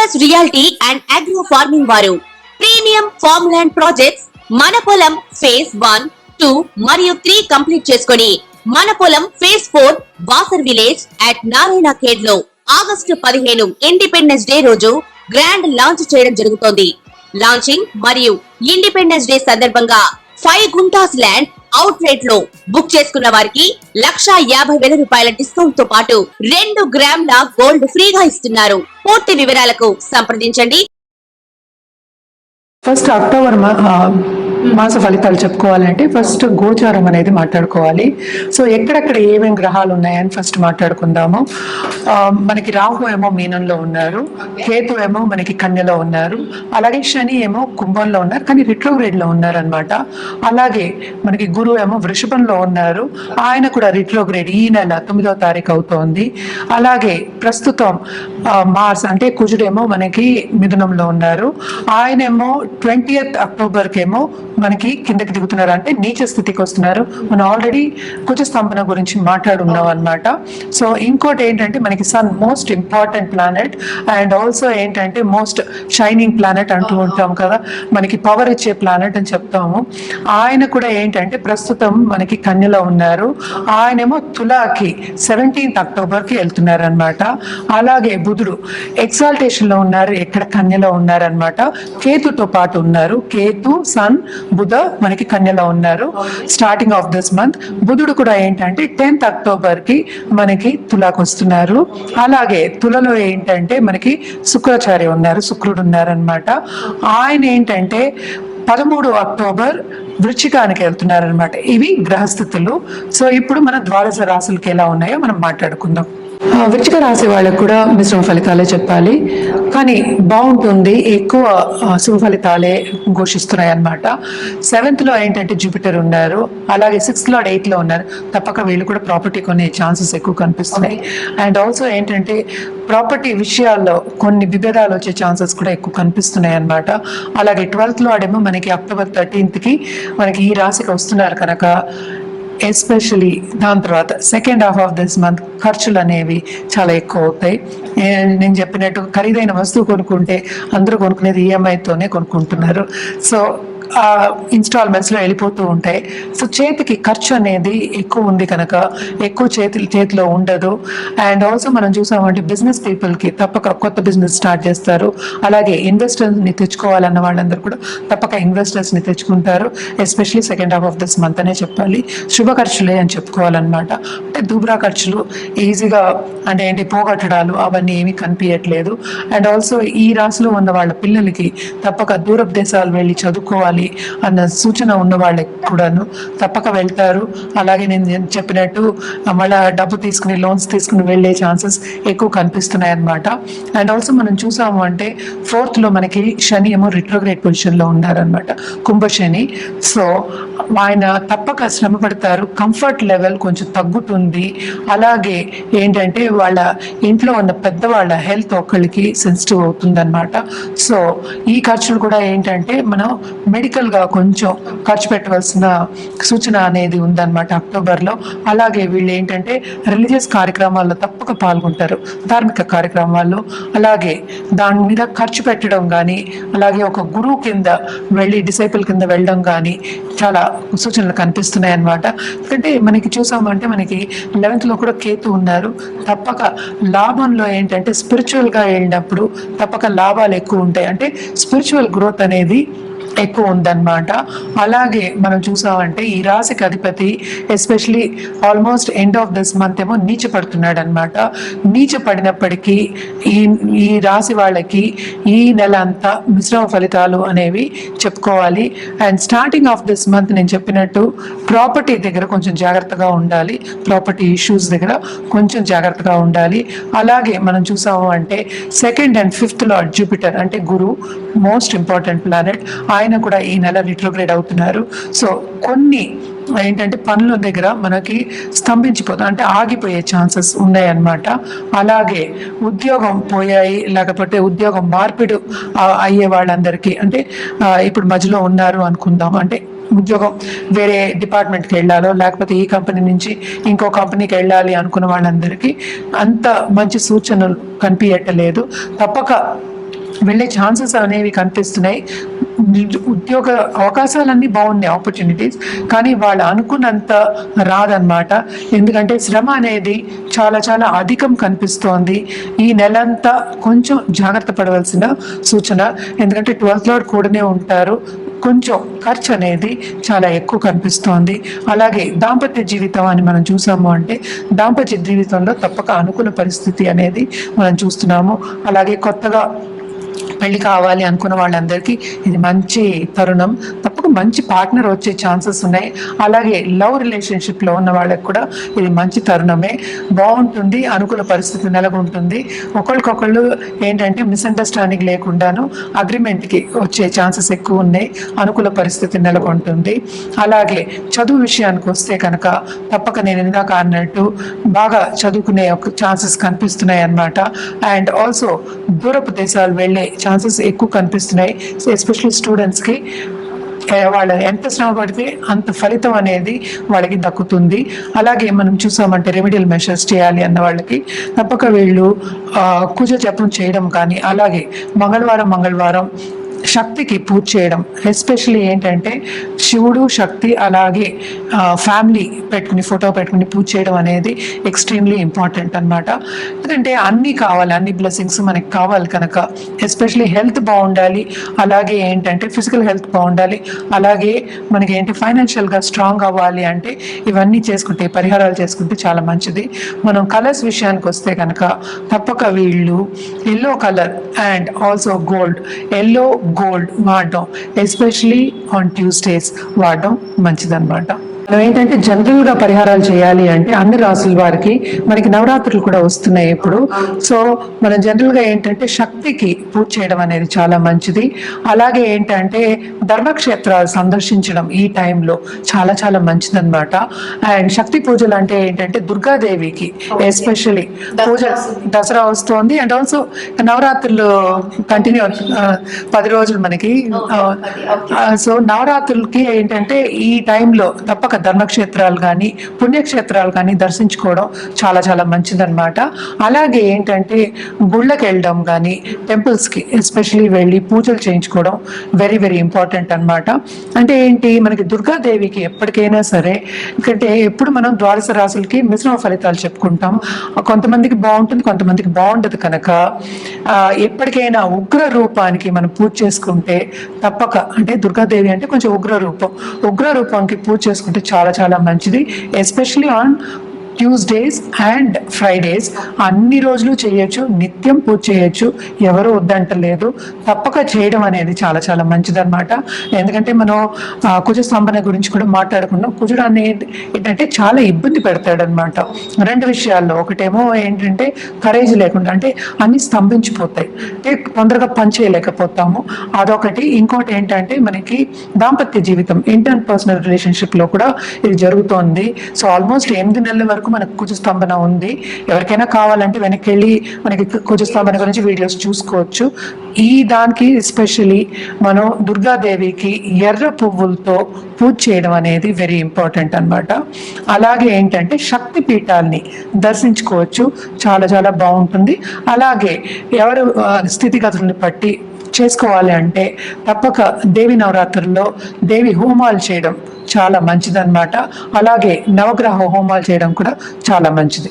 Focus reality and agro farming వారు premium farm land projects మన పొలం ఫేజ్ 1, 2 మరియు 3 కంప్లీట్ చేసుకొని మన పొలం phase 4 Wasar village at Narayana Khed లో ఆగస్టు 15 ఇండిపెండెన్స్ డే రోజు గ్రాండ్ లాంచ్ చేయడం జరుగుతోంది. లాంచింగ్ మరియు ఇండిపెండెన్స్ డే సందర్భంగా 5 గుంటాస్ ల్యాండ్ అవుట్ రేట్ లో బుక్ చేసుకున్న వారికి 1,50,000 రూపాయల డిస్కౌంట్ తో పాటు 2 గ్రాముల గోల్డ్ ఫ్రీగా ఇస్తున్నారు. పూర్తి వివరాలకు సంప్రదించండి. ఫస్ట్ అక్టోబర్ మాస ఫలితాలు చెప్పుకోవాలంటే ఫస్ట్ గోచారం అనేది మాట్లాడుకోవాలి. సో ఎక్కడెక్కడ ఏమేమి గ్రహాలు ఉన్నాయని ఫస్ట్ మాట్లాడుకుందాము. మనకి రాహు ఏమో మీనంలో ఉన్నారు, కేతు ఏమో మనకి కన్యలో ఉన్నారు, అలాగే శని ఏమో కుంభంలో ఉన్నారు కానీ రిట్రోగ్రేడ్ లో ఉన్నారు అనమాట. అలాగే మనకి గురువు ఏమో వృషభంలో ఉన్నారు, ఆయన కూడా రిట్రోగ్రేడ్ ఈ నెల 9వ తారీఖు అవుతోంది. అలాగే ప్రస్తుతం మార్స్ అంటే కుజుడేమో మనకి మిథునంలో ఉన్నారు, ఆయనేమో 20th అక్టోబర్కి ఏమో మనకి కిందకి దిగుతున్నారు, అంటే నీచ స్థితికి వస్తున్నారు. మనం ఆల్రెడీ కుజ స్తంభన గురించి మాట్లాడున్నాం అనమాట. సో ఇంకోటి ఏంటంటే మనకి sun most important planet and also ఏంటంటే మోస్ట్ షైనింగ్ ప్లానెట్ అంటూ ఉంటాం కదా, మనకి పవర్ ఇచ్చే ప్లానెట్ అని చెప్తాము. ఆయన కూడా ఏంటంటే ప్రస్తుతం మనకి కన్యలో ఉన్నారు, ఆయనేమో తులాకి 17th అక్టోబర్కి వెళ్తున్నారు అనమాట. అలాగే బుధుడు ఎక్సాల్టేషన్ లో ఉన్నారు, ఎక్కడ కన్యలో ఉన్నారనమాట. కేతుతో పాటు ఉన్నారు, కేతు సన్ బుధ మనకి కన్యలో ఉన్నారు స్టార్టింగ్ ఆఫ్ దిస్ మంత్. బుధుడు కూడా ఏంటంటే 10th అక్టోబర్కి మనకి తులాకు వస్తున్నారు. అలాగే తులలో ఏంటంటే మనకి శుక్రాచార్య ఉన్నారు, శుక్రుడు ఉన్నారనమాట. ఆయన ఏంటంటే 13 అక్టోబర్ వృశ్చికానికి వెళ్తున్నారనమాట. ఇవి గ్రహస్థితులు. సో ఇప్పుడు మన ద్వాదశ రాశులకి ఎలా ఉన్నాయో మనం మాట్లాడుకుందాం. వృశ్చిక రాశి వాళ్ళకు కూడా మిశ్రమ ఫలితాలే చెప్పాలి, కానీ బాగుంటుంది, ఎక్కువ శుభ ఫలితాలే ఘోషిస్తున్నాయి అనమాట. 7th లో ఏంటంటే జూపిటర్ ఉన్నారు, అలాగే 6th లో 8th లో ఉన్నారు. తప్పక వీళ్ళు కూడా ప్రాపర్టీ కొనే ఛాన్సెస్ ఎక్కువ కనిపిస్తున్నాయి. అండ్ ఆల్సో ఏంటంటే ప్రాపర్టీ విషయాల్లో కొన్ని విభేదాలు వచ్చే ఛాన్సెస్ కూడా ఎక్కువ కనిపిస్తున్నాయి అనమాట. అలాగే 12th లో ఆడేమో మనకి అక్టోబర్ 13th మనకి ఈ రాశికి వస్తున్నారు కనుక ఎస్పెషలీ దాని తర్వాత second half of this month ఖర్చులు అనేవి చాలా ఎక్కువ అవుతాయి. నేను చెప్పినట్టు ఖరీదైన వస్తువు కొనుక్కుంటే అందరూ కొనుక్కునేది ఈఎంఐతోనే కొనుక్కుంటున్నారు. సో ఇన్స్టాల్మెంట్స్లో వెళ్ళిపోతూ ఉంటాయి. సో చేతికి ఖర్చు అనేది ఎక్కువ ఉంది కనుక ఎక్కువ చేతిలో ఉండదు. అండ్ ఆల్సో మనం చూసామంటే బిజినెస్ పీపుల్కి తప్పక కొత్త బిజినెస్ స్టార్ట్ చేస్తారు. అలాగే ఇన్వెస్టర్స్ని తెచ్చుకోవాలన్న వాళ్ళందరూ కూడా తప్పక ఇన్వెస్టర్స్ని తెచ్చుకుంటారు. Especially second half of this month అనే చెప్పాలి. శుభ ఖర్చులే అని చెప్పుకోవాలన్నమాట. అంటే దూబ్రా ఖర్చులు ఈజీగా అంటే ఏంటి పోగొట్టడాలు అవన్నీ ఏమీ కనిపించట్లేదు. అండ్ ఆల్సో ఈ రాశిలో ఉన్న వాళ్ళ పిల్లలకి తప్పక దూరపు దేశాలు వెళ్ళి చదువుకోవాలి అన్న సూచన ఉన్న వాళ్ళకి కూడాను తప్పక వెళ్తారు. అలాగే నేను చెప్పినట్టు మళ్ళీ డబ్బు తీసుకుని లోన్స్ తీసుకుని వెళ్ళే ఛాన్సెస్ ఎక్కువ కనిపిస్తున్నాయి అన్నమాట. అండ్ ఆల్సో మనం చూసాము అంటే 4th లో మనకి శని ఏమో రిట్రోగ్రేడ్ పొజిషన్ లో ఉన్నారనమాట, కుంభశని. సో ఆయన తప్పక శ్రమ పడతారు, కంఫర్ట్ లెవెల్ కొంచెం తగ్గుతుంది. అలాగే ఏంటంటే వాళ్ళ ఇంట్లో ఉన్న పెద్దవాళ్ళ హెల్త్ ఒకళ్ళకి సెన్సిటివ్ అవుతుంది అనమాట. సో ఈ ఖర్చులు కూడా ఏంటంటే మనం మెడికల్గా కొంచెం ఖర్చు పెట్టవలసిన సూచన అనేది ఉందన్నమాట అక్టోబర్లో. అలాగే వీళ్ళు ఏంటంటే రిలీజియస్ కార్యక్రమాల్లో తప్పక పాల్గొంటారు, ధార్మిక కార్యక్రమాల్లో. అలాగే దాని మీద ఖర్చు పెట్టడం కానీ, అలాగే ఒక గురువు కింద వెళ్ళి డిసైపుల్ కింద వెళ్ళడం కానీ చాలా సూచనలు కనిపిస్తున్నాయి అన్నమాట. ఎందుకంటే మనకి చూసామంటే మనకి 11th లో కూడా కేతు ఉన్నారు. తప్పక లాభంలో ఏంటంటే స్పిరిచువల్గా వెళ్ళినప్పుడు తప్పక లాభాలు ఎక్కువ ఉంటాయి, అంటే స్పిరిచువల్ గ్రోత్ అనేది ఎక్కువ ఉందన్నమాట. అలాగే మనం చూసామంటే ఈ రాశికి అధిపతి especially almost end of this month ఏమో నీచ పడుతున్నాడు అనమాట. నీచ పడినప్పటికీ ఈ రాశి వాళ్ళకి ఈ నెల అంతా మిశ్రమ ఫలితాలు అనేవి చెప్పుకోవాలి. And starting of this month నేను చెప్పినట్టు ప్రాపర్టీ దగ్గర కొంచెం జాగ్రత్తగా ఉండాలి, ప్రాపర్టీ ఇష్యూస్ దగ్గర కొంచెం జాగ్రత్తగా ఉండాలి. అలాగే మనం చూసాము అంటే 2nd and 5th lord Jupiter అంటే గురు మోస్ట్ ఇంపార్టెంట్ ప్లానెట్, ఆయన కూడా ఈ నెల రిట్రోగ్రేడ్ అవుతున్నారు. సో కొన్ని ఏంటంటే పనుల దగ్గర మనకి స్తంభించిపోతాం, అంటే ఆగిపోయే ఛాన్సెస్ ఉన్నాయన్నమాట. అలాగే ఉద్యోగం పోయాయి, లేకపోతే ఉద్యోగం మార్పిడి అయ్యే వాళ్ళందరికీ అంటే ఇప్పుడు మధ్యలో ఉన్నారు అనుకుందాం, అంటే ఉద్యోగం వేరే డిపార్ట్మెంట్కి వెళ్ళాలో లేకపోతే ఈ కంపెనీ నుంచి ఇంకో కంపెనీకి వెళ్ళాలి అనుకున్న వాళ్ళందరికీ అంత మంచి సూచనలు కనిపించట్లేదు. తప్పక వెళ్ళే ఛాన్సెస్ అనేవి కనిపిస్తున్నాయి. ఉద్యోగ అవకాశాలన్నీ బాగున్నాయి, ఆపర్చునిటీస్, కానీ వాళ్ళు అనుకున్నంత రాదనమాట. ఎందుకంటే శ్రమ అనేది చాలా చాలా అధికం కనిపిస్తోంది. ఈ నెలంతా కొంచెం జాగ్రత్త పడవలసిన సూచన. ఎందుకంటే 12th లార్డ్ కూడానే ఉంటారు, కొంచెం ఖర్చు అనేది చాలా ఎక్కువ కనిపిస్తోంది. అలాగే దాంపత్య జీవితం అని మనం చూసాము అంటే దాంపత్య జీవితంలో తప్పక అనుకూల పరిస్థితి అనేది మనం చూస్తున్నాము. అలాగే కొత్తగా పెళ్లి కావాలి అనుకున్న వాళ్ళందరికీ ఇది మంచి తరుణం. తప్పక మంచి పార్ట్నర్ వచ్చే ఛాన్సెస్ ఉన్నాయి. అలాగే లవ్ రిలేషన్షిప్లో ఉన్న వాళ్ళకి కూడా ఇది మంచి తరుణమే, బాగుంటుంది. అనుకూల పరిస్థితి నెలకొంటుంది. ఒకరికొకళ్ళు ఏంటంటే మిస్అండర్స్టాండింగ్ లేకుండాను అగ్రిమెంట్కి వచ్చే ఛాన్సెస్ ఎక్కువ ఉన్నాయి. అనుకూల పరిస్థితి నెలకొంటుంది. అలాగే చదువు విషయానికి వస్తే కనుక తప్పక నేను ఇందాక అన్నట్టు బాగా చదువుకునే ఛాన్సెస్ కనిపిస్తున్నాయి అన్నమాట. అండ్ ఆల్సో దూరపు దేశాలు వెళ్ళే ఛాన్సెస్ ఎక్కువ కనిపిస్తున్నాయి. ఎస్పెషల్లీ స్టూడెంట్స్కి వాళ్ళు ఎంత శ్రమ పడితే అంత ఫలితం అనేది వాళ్ళకి దక్కుతుంది. అలాగే మనం చూసామంటే రెమెడియల్ మెషర్స్ చేయాలి అన్న వాళ్ళకి తప్పక వీళ్ళు కుజ జపం చేయడం కానీ, అలాగే మంగళవారం శక్తికి పూజ చేయడం, ఎస్పెషల్లీ ఏంటంటే శివుడు శక్తి అలాగే ఫ్యామిలీ పెట్టుకుని ఫోటో పెట్టుకుని పూజ చేయడం అనేది ఎక్స్ట్రీమ్లీ ఇంపార్టెంట్ అనమాట. ఎందుకంటే అన్నీ కావాలి, అన్ని బ్లెస్సింగ్స్ మనకి కావాలి కనుక, ఎస్పెషల్లీ హెల్త్ బాగుండాలి, అలాగే ఏంటంటే ఫిజికల్ హెల్త్ బాగుండాలి, అలాగే మనకి ఏంటి ఫైనాన్షియల్గా స్ట్రాంగ్ అవ్వాలి అంటే ఇవన్నీ చేసుకుంటే, పరిహారాలు చేసుకుంటే చాలా మంచిది. మనం కలర్స్ విషయానికి వస్తే కనుక తప్పక వీళ్ళు yellow colour and also yellow gold వాడడం, ఎస్పెషలీ ఆన్ ట్యూస్డేస్ వాడడం మంచిదన్నమాట. మనం ఏంటంటే జనరల్గా పరిహారాలు చేయాలి అంటే అన్ని రాసుల వారికి మనకి నవరాత్రులు కూడా వస్తున్నాయి ఇప్పుడు. సో మనం జనరల్గా ఏంటంటే శక్తికి పూజ చేయడం అనేది చాలా మంచిది. అలాగే ఏంటంటే ధర్మక్షేత్రాలు సందర్శించడం ఈ టైంలో చాలా చాలా మంచిదన్నమాట. అండ్ శక్తి పూజలు అంటే ఏంటంటే దుర్గాదేవికి ఎస్పెషల్లీ పూజ, దసరా వస్తుంది అండ్ ఆల్సో నవరాత్రులు కంటిన్యూ 10 రోజులు మనకి. సో నవరాత్రులకి ఏంటంటే ఈ టైంలో తప్పక ధర్మక్షేత్రాలు కానీ పుణ్యక్షేత్రాలు కానీ దర్శించుకోవడం చాలా చాలా మంచిదన్నమాట. అలాగే ఏంటంటే గుళ్ళకి వెళ్ళడం కానీ టెంపుల్స్కి ఎస్పెషలీ వెళ్ళి పూజలు చేయించుకోవడం వెరీ వెరీ ఇంపార్టెంట్ అన్నమాట. అంటే ఏంటి మనకి దుర్గాదేవికి ఎప్పటికైనా సరే, ఎందుకంటే ఎప్పుడు మనం ద్వాదశ రాశులకి మిశ్రమ ఫలితాలు చెప్పుకుంటాం. కొంతమందికి బాగుంటుంది, కొంతమందికి బాగుండదు కనుక ఎప్పటికైనా ఉగ్ర రూపానికి మనం పూజ చేసుకుంటే తప్పక, అంటే దుర్గాదేవి అంటే కొంచెం ఉగ్ర రూపానికి పూజ చేసుకుంటే చాలా చాలా మంచిది. Especially on Tuesdays and Fridays అన్ని రోజులు చేయొచ్చు, నిత్యం పూజ చేయొచ్చు, ఎవరు వద్దంటలేదు. తప్పక చేయడం అనేది చాలా చాలా మంచిదన్నమాట. ఎందుకంటే మనం కుజ స్తంభన గురించి కూడా మాట్లాడుకున్నాం. కుజుడు అనేది ఏంటంటే చాలా ఇబ్బంది పెడతాడనమాట 2 విషయాల్లో. ఒకటేమో ఏంటంటే కరేజ్ లేకుండా, అంటే అన్ని స్తంభించిపోతాయి, అంటే తొందరగా పని చేయలేకపోతాము, అదొకటి. ఇంకోటి ఏంటంటే మనకి దాంపత్య జీవితం, ఇంటర్ పర్సనల్ రిలేషన్షిప్లో కూడా ఇది జరుగుతోంది. సో ఆల్మోస్ట్ 8 నెలల వరకు మనకు కుజస్తంభన ఉంది. ఎవరికైనా కావాలంటే వెనక్కి వెళ్ళి మనకి కుజస్తంభన గురించి వీడియోస్ చూసుకోవచ్చు. ఈ దానికి ఎస్పెషలీ మనం దుర్గాదేవికి ఎర్ర పువ్వులతో పూజ చేయడం అనేది వెరీ ఇంపార్టెంట్ అన్నమాట. అలాగే ఏంటంటే శక్తి పీఠాలని దర్శించుకోవచ్చు, చాలా చాలా బాగుంటుంది. అలాగే ఎవరు స్థితిగతులను బట్టి చేసుకోవాలి అంటే తప్పక దేవి నవరాత్రుల్లో దేవి హోమాలు చేయడం చాలా మంచిదన్నమాట. అలాగే నవగ్రహ హోమాలు చేయడం కూడా చాలా మంచిది.